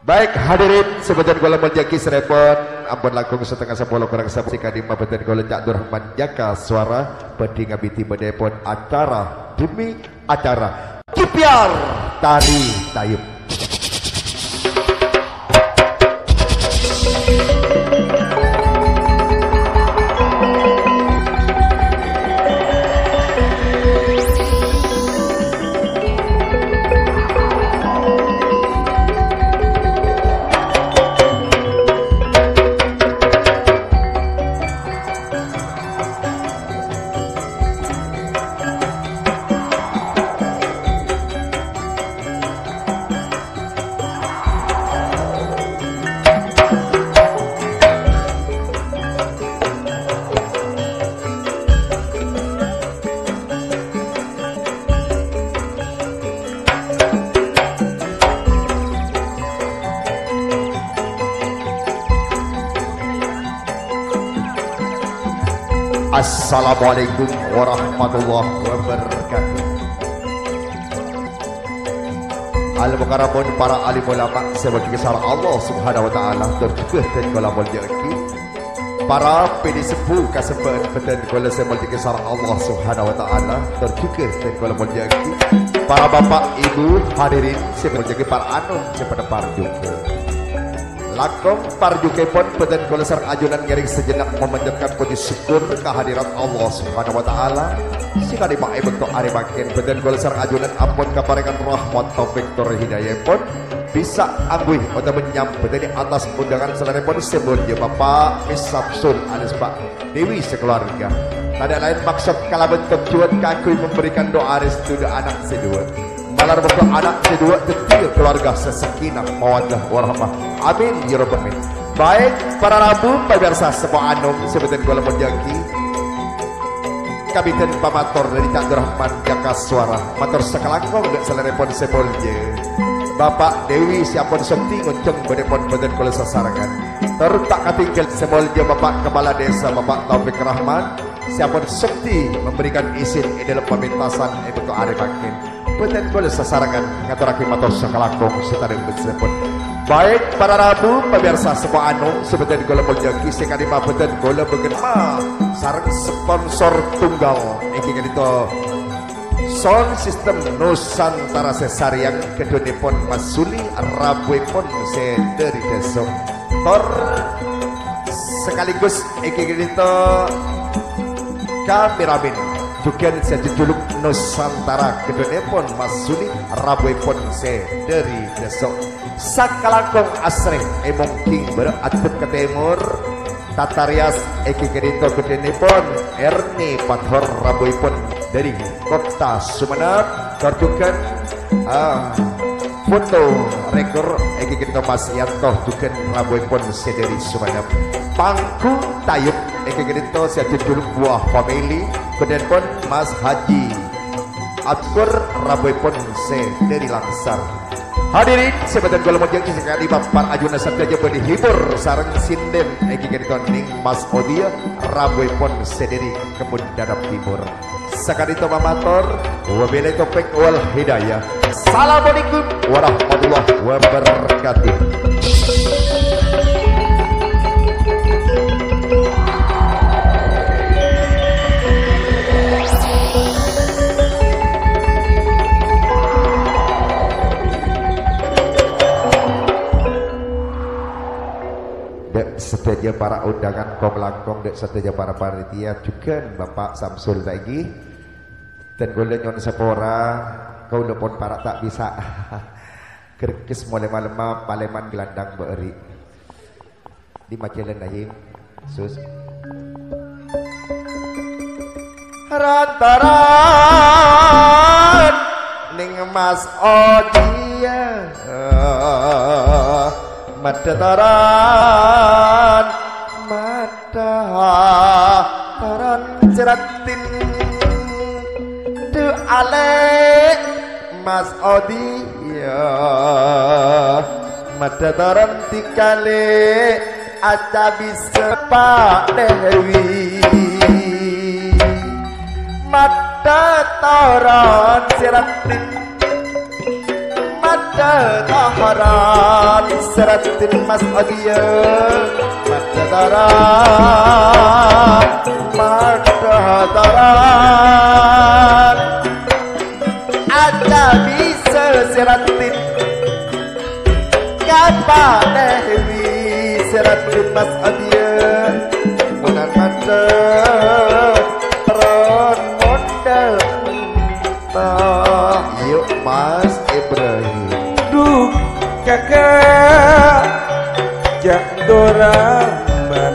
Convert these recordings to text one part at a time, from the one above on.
Baik hadirin sebentar golongan menjaki serepon ampun langkung setengah 10 kurang sabsika di mabeten golongan Cak Durrahman jaka suara bedi ngabiti bedepon acara demi acara kipiar tari tayub. Assalamualaikum warahmatullahi wabarakatuh. Al-Mukarramun para alim ulama sebagai kesal Allah subhanahu wa ta'ala terjugah dan kolamul jaki para pedi sepuh kasepan beten kolam sebagai kesal Allah subhanahu wa ta'ala terjugah dan kolamul jaki para bapak ibu hadirin sebagai para anum sepada parjuke lakong parjuke pun beten kolam sarang ajunan ngiring sejenak memanjatkan puji syukur kehadirat Allah subhanahu wa ta'ala sikali pakai bentuk hari makin beten kolam sarang ajunan ampun kaparekan rahmat taufik tur hidayah pun bisa angguih untuk menyambut di atas undangan selera pun sebelumnya Bapak Miss Samsul alias Pak Dewi sekeluarga tak lain maksud kala bentuk tujuan kagui memberikan doa restu anak sedua malar bentuk anak kedua kecil keluarga sesakinah mawaddah warahmah amin ya rabbal alamin. Baik para rabu pemirsa sebuah anum sebutan golongan menjaki Kapiten Pamator dari Cak Durrahman jaka suara matur sekelangkong dan selerepon sebolje Bapak Dewi siapun sekti ngunceng bedepon beden kula sasarangan tertak katinggal sebolje Bapak Kepala Desa Bapak Taufik Rahman siapun sekti memberikan izin dalam pemintasan untuk hari makin beten kula sasarangan ngaturake matur sekelangkong setareng bedepon. Baik para rabu pemirsa sebuah anu sebeten kula menjaki sekali beten kula begenma sareng sponsor tunggal iki kadito sound system Nusantara Sesariang kedonipun Mas Suli rabuipun sederi desok tor sekaligus iki kadito kameramen juga sejuluk Nusantara kedonipun Mas Suli rabuipun sederi desok sakalangkong asreh emong king beratut ke timur tatarias eki kedito kedenipun Erni Pathor rabuipun dari kota Sumenep terjukan foto rekor eki kedito Mas Yanto jukan rabuipun sederi Sumenep pangku tayub eki kedito sejuluk buah family kedenipun Mas Haji Atkur rabuipun sederi Langsar. Hadirin sebentar golongan yang sekali bapak ajuna saja berhibur sarang sinden eki kedito ning Mas Odia rabuipun sederi kebun dadap timur sakadito mamator wabillahi taufik wal hidayah. Assalamualaikum warahmatullahi wabarakatuh. Seteja para undangan kong langkong dek seteja para panitia juga Bapak Samsul lagi dan gue nyon sepora kau lepon para tak bisa kerkis mulai malam paleman gelandang beri di majalah nahim sus rantaran ning Mas Odia madataran ceratin du ale Mas Odia madataran tikale aca bisa Pak Dewi madataran ceratin taharan seratin mas adia mata daran mata daran ada bisa seratin kapa dewi seratin mas adia munan mata teron modal yuk mas Ibrahim Duh kakak jak doraman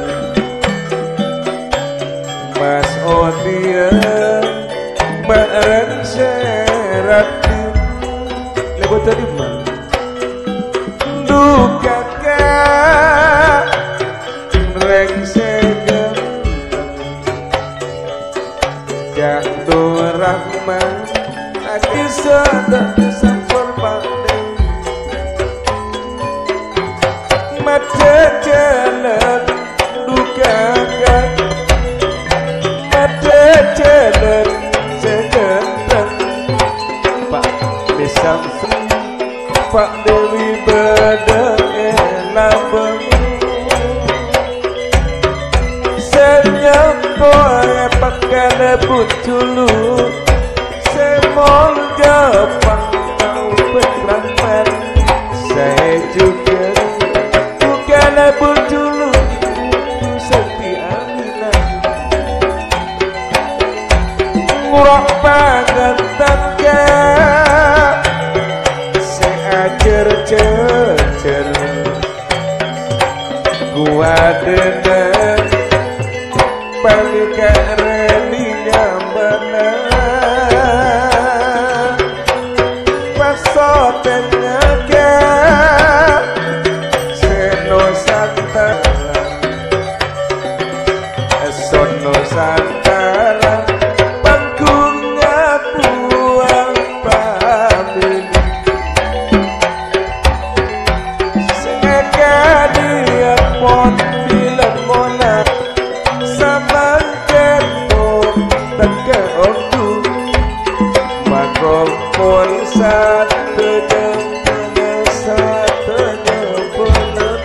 Mas Odia bareng serati lebo tadi mah Duh kakak reng segem jak doraman Aki sadar sampur pandai Mata jalan duka kan Mata jalan segentang Pak Besang Pak Dewi Badai Lambang Senyapoi pakai butulu Semol Jepang kau berangkat Saya juga bukan butulu Seperti Aminah Murah pangan tangga Saya ajar-ajar Gua dengar Balik relinya mana Pasotenya ke Seno Santara Sono Santara Pangkunga buang pamil Sekali pon bilang mona Sama ketong tangga waktu Makompol satunya bulan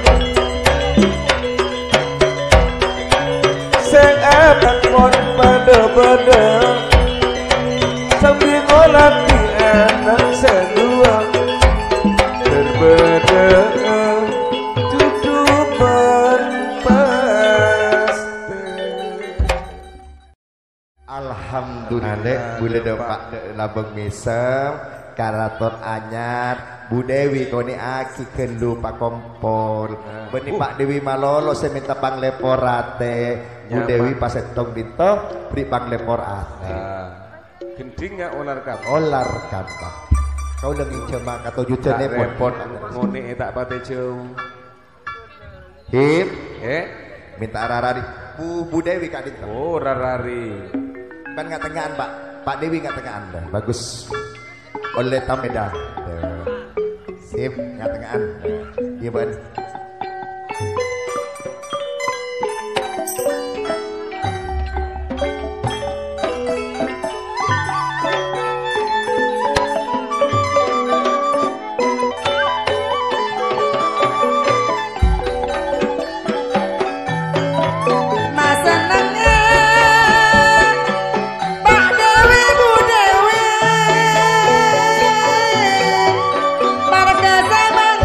Seabat mon pada-pada Sambil ngolati anak sedua Berbeda tutupan pasti Alhamdulillah boleh dapat labang misem karaton anyar Bu Dewi kau ni aki kelu pak kompor beni Pak Dewi Malolo saya minta bang leporate Bu Dewi pas etong dinto beri bang leporate gending nggak olar kap kau lagi cema kata juta nepot ngone tak pate jauh hip minta rarari Bu Dewi kak dinto oh rarari kan nggak tengahan Pak Dewi nggak tengahan dah bagus oleh tameda sip nggak tengahan iya ban Marga zaman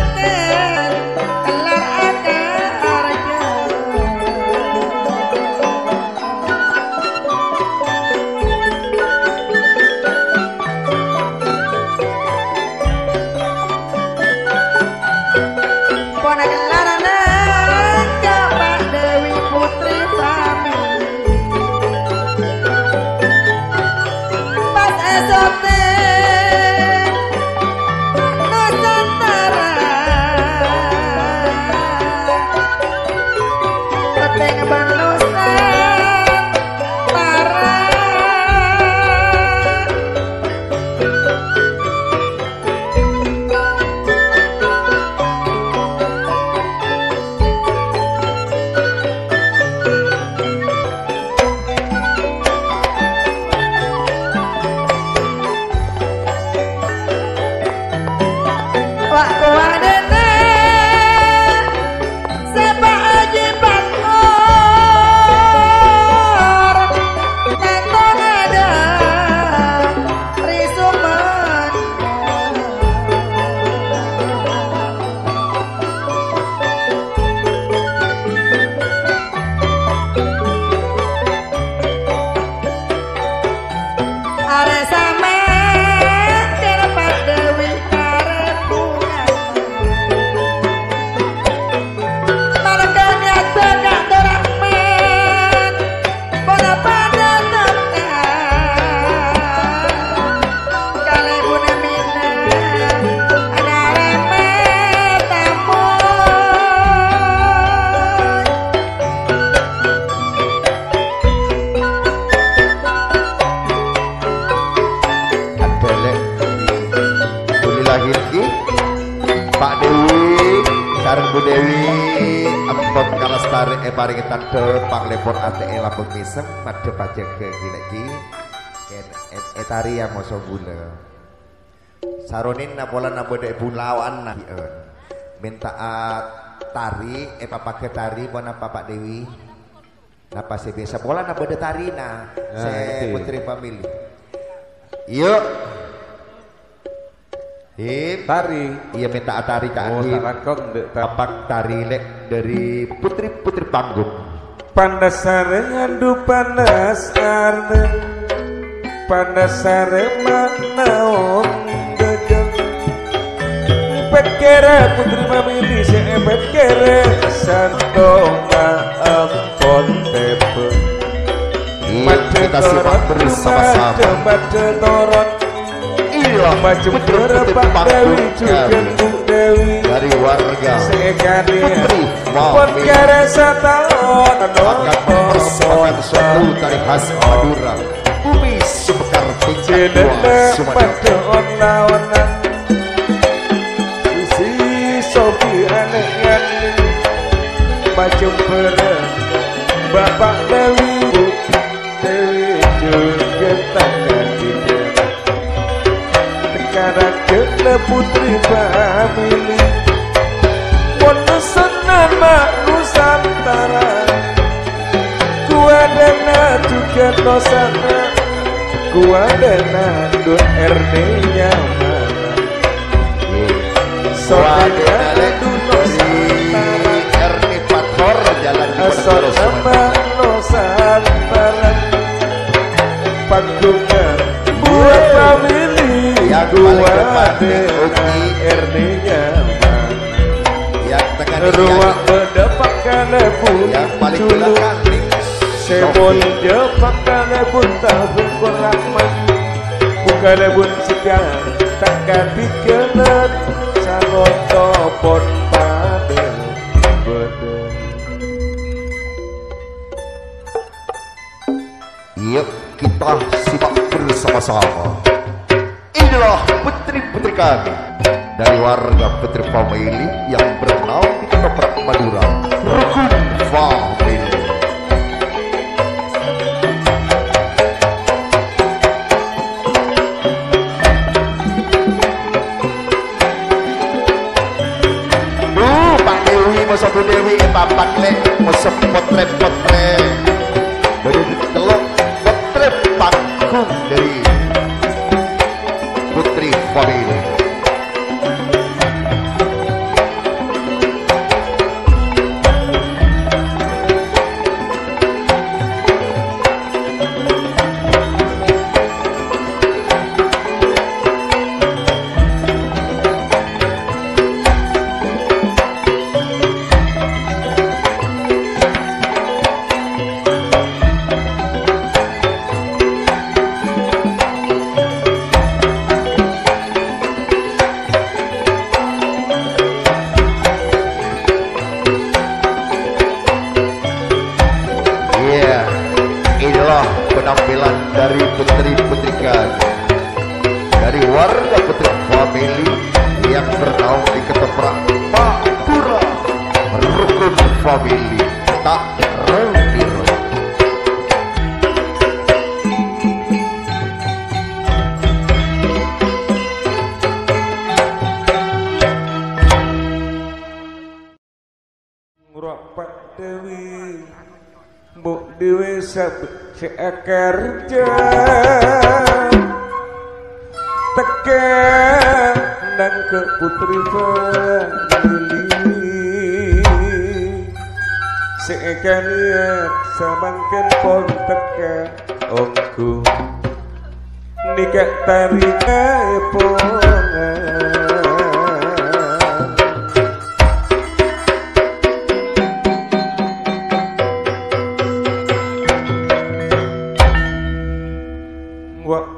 Pak Dewi sareng Bu Dewi ampun kalestari paring tandel panglepon ATE lapun misem madhep aja ke lagi etari yang moso bula saronin napola nabode bulawan nah minta tari pakai tari bona Pak Dewi apa sih biasa bola nabode tari nah saya putri family yuk tari iya minta tari kak tapak tari lek dari putri panggung pandasare ngandu pandasare manaong degeng pekere putri family saya pekere santo maafon tepe kita simak bersama-sama iya macam berapa Dewi juga Bu Dewi dari warga sekali pun kere setahun akan mempersembahkan suatu tari khas Madura bumi sebekar tingkat dua Sumatera onan sisi Sofi aneh macam berapa Bapak Dewi Bu Dewi juga tangan kena putri family Wonosonan mak Nusantara Kuadana juga Nusantara Kuadana do RD-nya mana Kuadana do Nusantara RD Pathor jalan di Nusantara Nusantara Panggungan buat family yang paling depan RD-nya yang tengah ruang berdepakkan pun yang paling belakang sebon depakkan pun tabung kurangman bukan pun setia takkan dikenan sangot topon pada bedeng yuk kita simak bersama-sama. Inilah putri-putri kami dari warga Putri Family yang bernaung di Ketoprak Madura, Rukun Family. Pak Dewi masa Bu Dewi papak lek masa potre dari telok potre panggung dari Putri Family. Penampilan dari putri-putri kami dari warga Putri Family yang bernaung di Ketoprak Madura, Rukun Family tak rendir. Pak Dewi Bu Dewi kerja tekan dan ke Putri Family sekalian samangken pon teka ongku nikah tarika pongan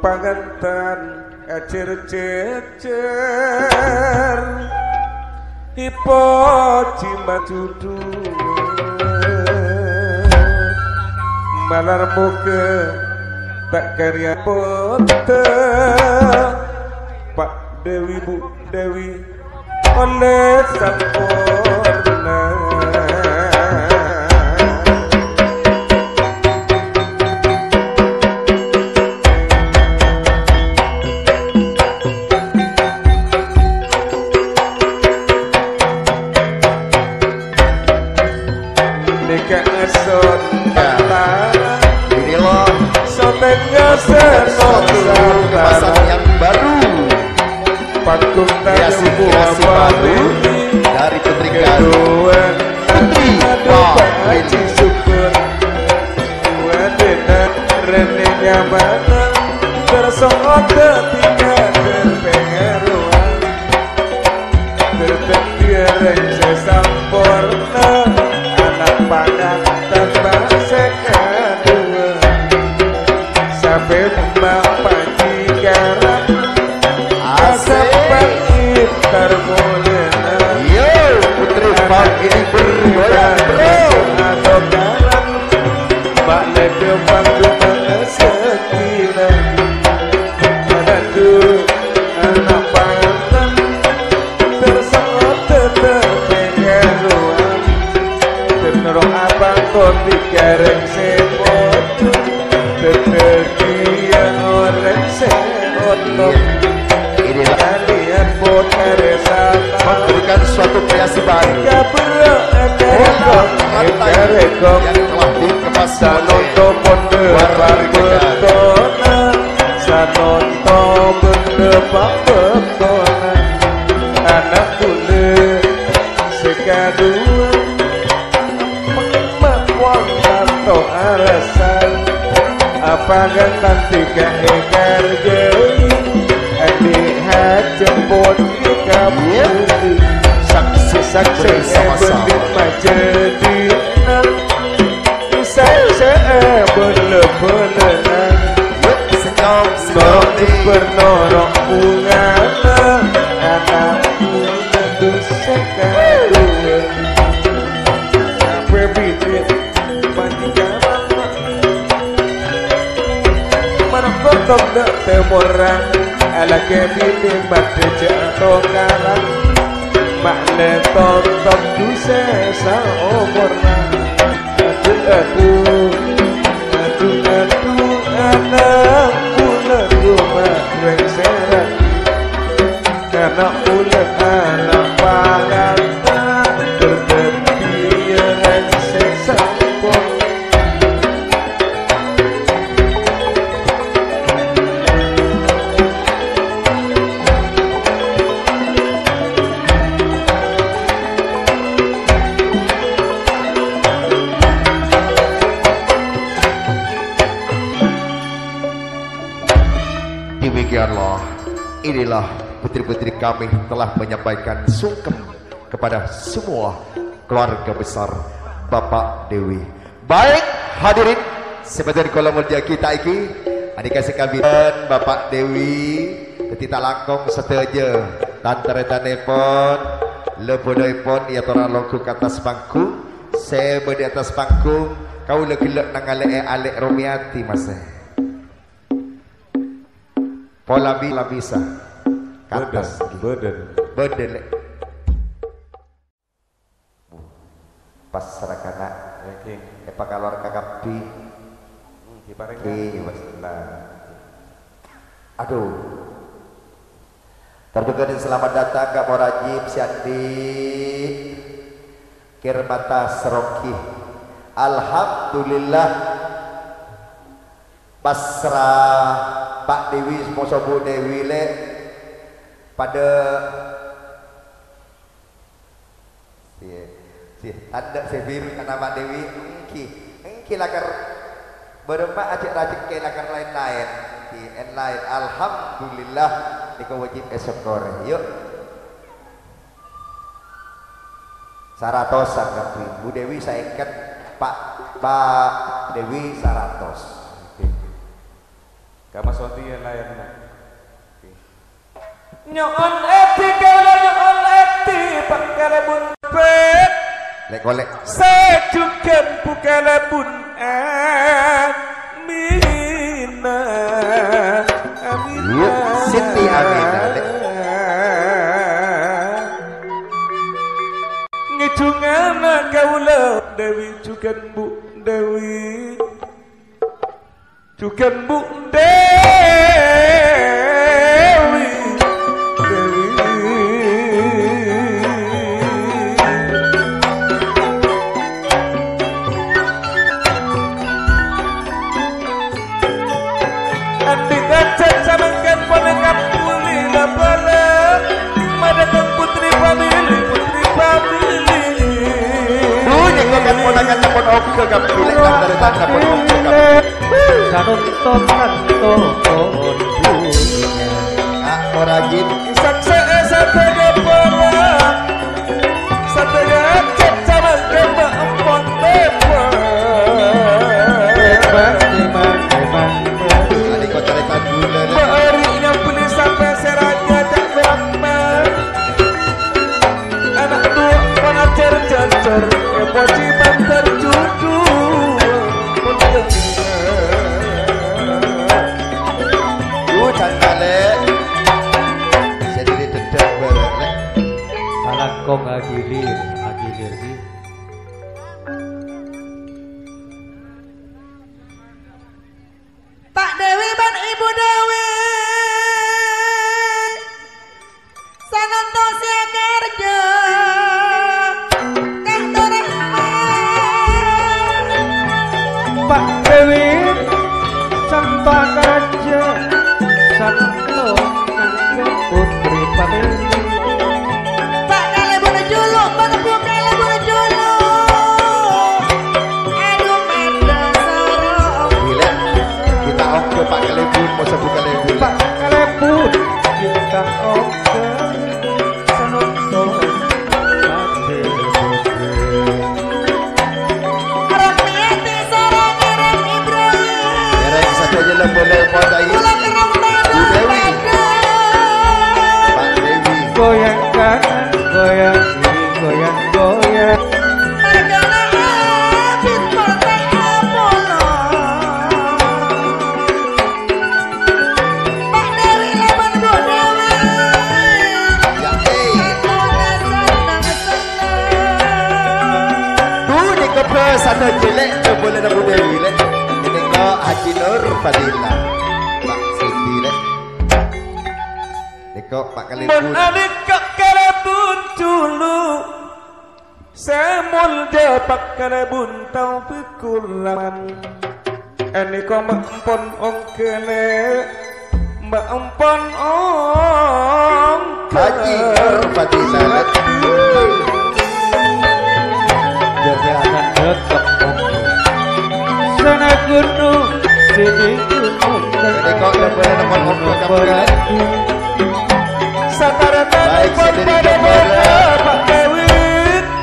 pangantan acer-cecer hipo cima cudu malar muka tak karya pote Pak Dewi Bu Dewi oleh sempurna. Keesot kata inilah sotengnya suatu kemasan yang baru, panggung kreasi baru dari Putri kedua Putri Haji syukur wadena renenya mana tersongok ketika terpengaruhan tertentu sesampurna pandang tambah sekadua sampai mempanjikan asap pangit termulena. Yo Putri Bang ini bergoyang bro atau garam balik ke panggung sekina ada tuh anak pantan tersangkut terpengaruhan ternerok abang kopi gareng sepotu terterdian orang seotok inilah kalian potare sama memberikan suatu kreasi baru kaberekong yang telah dikemas sanonto pendepak betona sanonto pendepak betona anak bule sekadua wang atau arasan apa gantan tiga ekar jeli adik hajemput ika putih saksi bersama-sama majedinan saya bener-beneran yuk senyum Bagi bernorok bunga anak muda bisa kedua sampai bibit kotok dak temorang ala kebini batu jatuh karang makle tonton duse sa omorna aduh anak ular rumah rengseran anak ular anak pagata terdepian sesampun. Demikianlah, inilah putri-putri kami telah menyampaikan sungkem kepada semua keluarga besar Bapak Dewi. Baik hadirin, sebentar kalau mulia kita iki, adik kasih kami dan Bapak Dewi, ketika langkong seteja, tantaretanepon, lebodepon, ia torang longku ke atas panggung, saya di atas panggung, kau lelak nangale alek Romiati masih. Pola bisa katas beden pas serakana epa kalor kakapi aduh terduga dan selamat datang Kak Morajib Siandi Kirmata Seroki. Alhamdulillah pasrah Pak Dewi sponsor Bu Dewi le pada si tanda si biru karena Pak Dewi engki lakar berempat acik-acik ke lakar lain-lain lain. Alhamdulillah dikau wajib esokore yuk Saratos Kapri Bu Dewi saya ingat Pak Dewi Saratos Kama sonti yang layak Nyon eti kala nyon eti pakala bun pet lek golek sejukan bukala bun amina Siti Amina jungan kaula Dewi jugan Bu Dewi jugan Bu Dewi Dewi andi kacang samangkan penekap puli lapala madakan putri famili kan ponakan pun oke gak pilih kan dari tanda pun oke gak sanunton kanton dunia oragin saksa satya pola satya cek sama kema empon tepa tadi kau carikan bulan harinya beli sampai seranya tak berapa anak dua pengajar jajar emosi bantar cucu cantale sendiri dedek bareng alangkong agilir di Pak Dewi dan Ibu Dewi sanantos ya kerja Kak Dorahman Pak Dewi Santa Raja Santo Putri Pamili Pak kale boleh juluk mana bu kale boleh juluk aduh menda sarong gila kita oke Pak Kalebun mau sebut Kalebun Pak Kalebun kita oke Santo arang niati sarong arang Ibrahim Erek satu aja lah boleh podai pulang kerang Bu Dewi Pak Dewi goyang kanan goyang kiri goyang goyang margana habis partai Apollo Pak Dewi lawan Bu Dewi ya Atona senang-senang tu ni kau satu jelek tu boleh nak Bu Dewi lek ini kau Haji Nur Fadila Pak Siti lek ni kau Pak Mun Kalebun adik kak Kalebun dulu semul japak Kalebun tau pikuran ini kau mampon ong kene mampon ong Haji Nur Fadila lek jadi akan dekat sana gunung sini gunung jadi kau tak boleh nak oke kamu lek satara Baik, tanpa saya dari pada gambar. Pak Dewi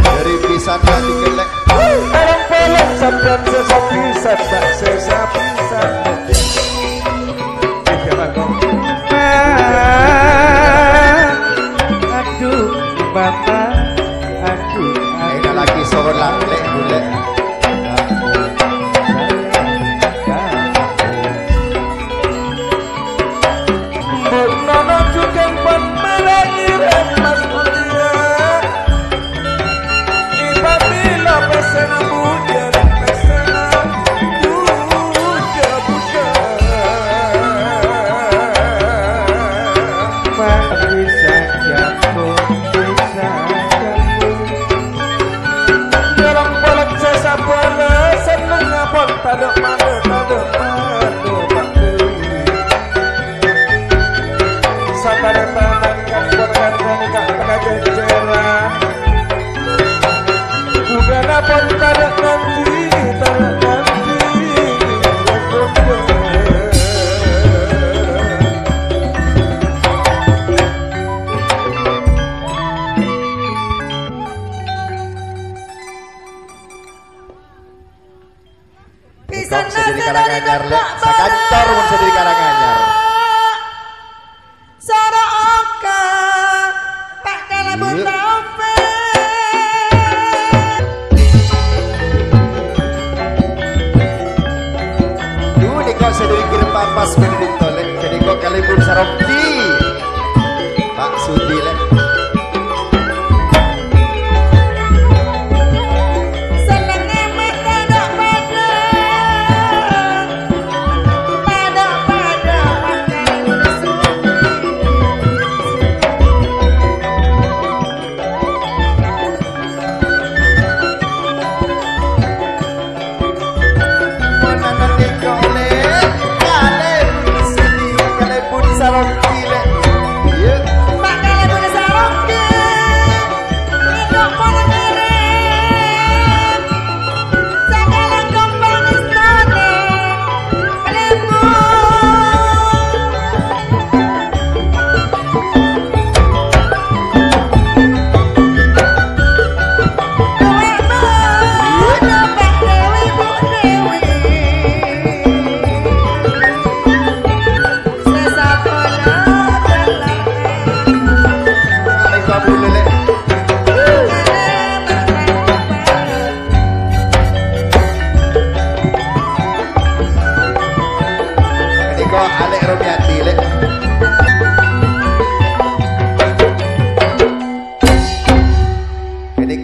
dari pisan tadi kelek orang pelak sabdan sesapisan tak sesapisan aduh bapak aduh ini lagi seorang lek boleh Mbok nono juga pun melahirkan Mas Mulia Ibabila pesena buja dan pesena buja bisa jatuh bisa jatuh dalam polak sesa bola seneng ngapot taduk madu Pak Dewi satara tangan kan porkan dan kak tengah jejeran bukan apa taduk nanti pisan Kok sedih di nasi dari Karanganyar lek Pak sakantor mun sedih di Karanganyar Sara oka Pak Kalebun Iya. Taufik dulu ni kau sedih kirim papas menit tolek jadi kau Kalebun Sarokti Pak Sudi lek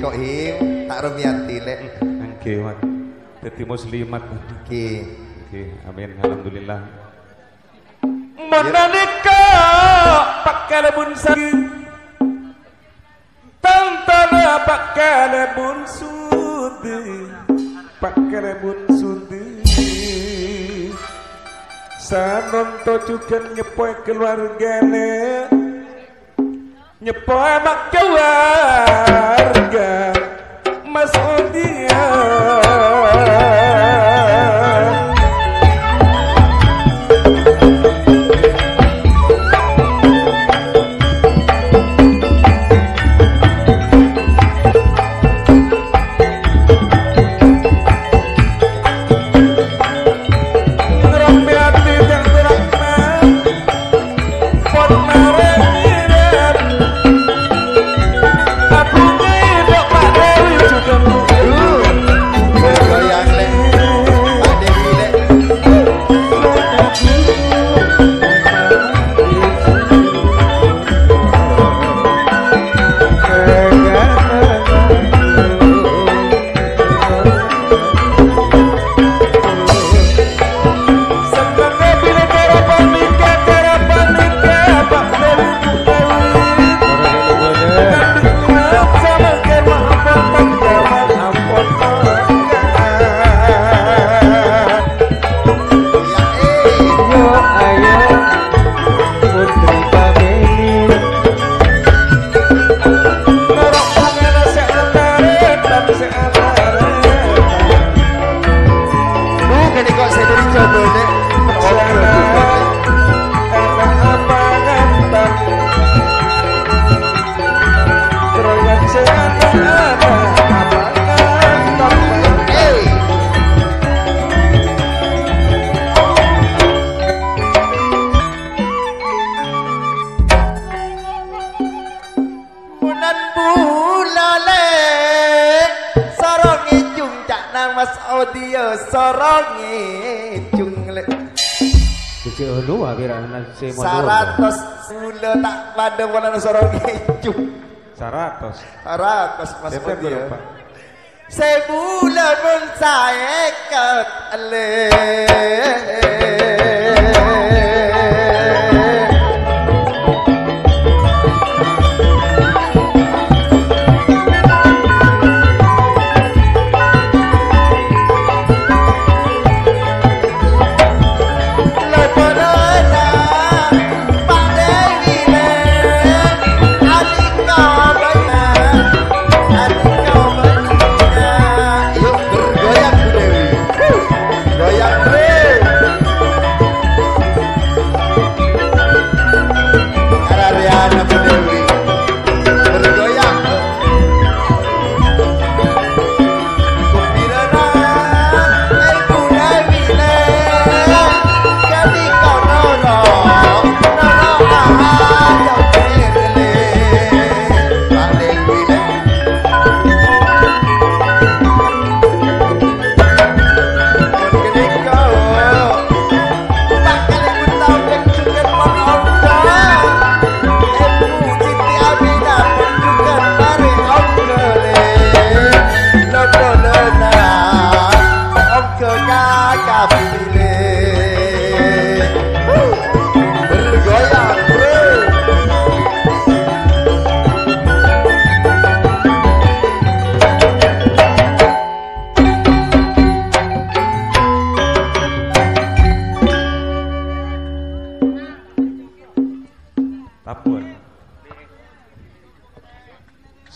kok him tak rumiati lek. Nggih, Wan. Dadi muslimat. Nggih. Nggih, amin. Alhamdulillah. Manalika pakal bun sagi tantana pakal bun sudi pakal bun sudi sanon to juga nyepoy keluargane nyepoy mak keluarga Mas Odia. Saratos gula tak pada wala sorong ejung. Saratos Mas Odia. Sebulan pun saya ket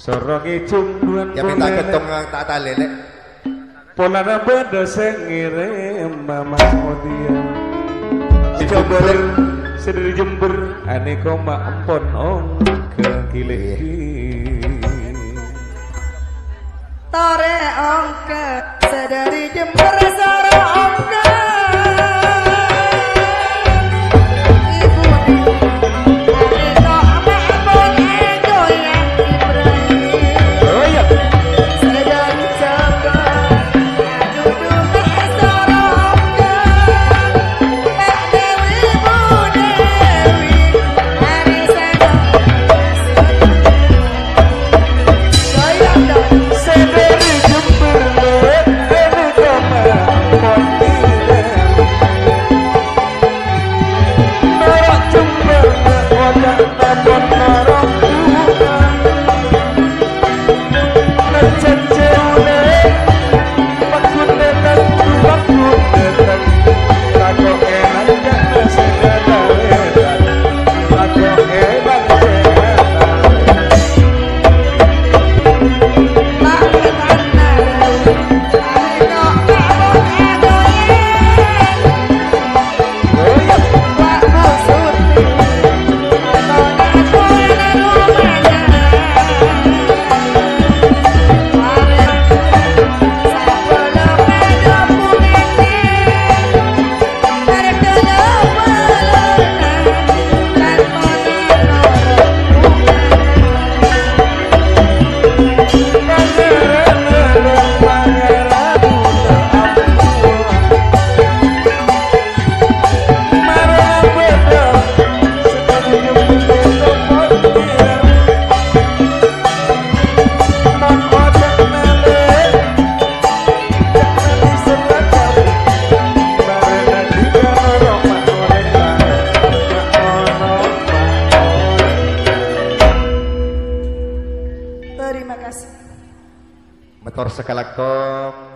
Sorongi cumduan ya minta ketong tak talelek. Polana beda sengirim Mas Odia. Jember, sederi Jember, ane koma empon ong ke kileki. Tore ongke sedari Jember soro ongke. Done. sekalakom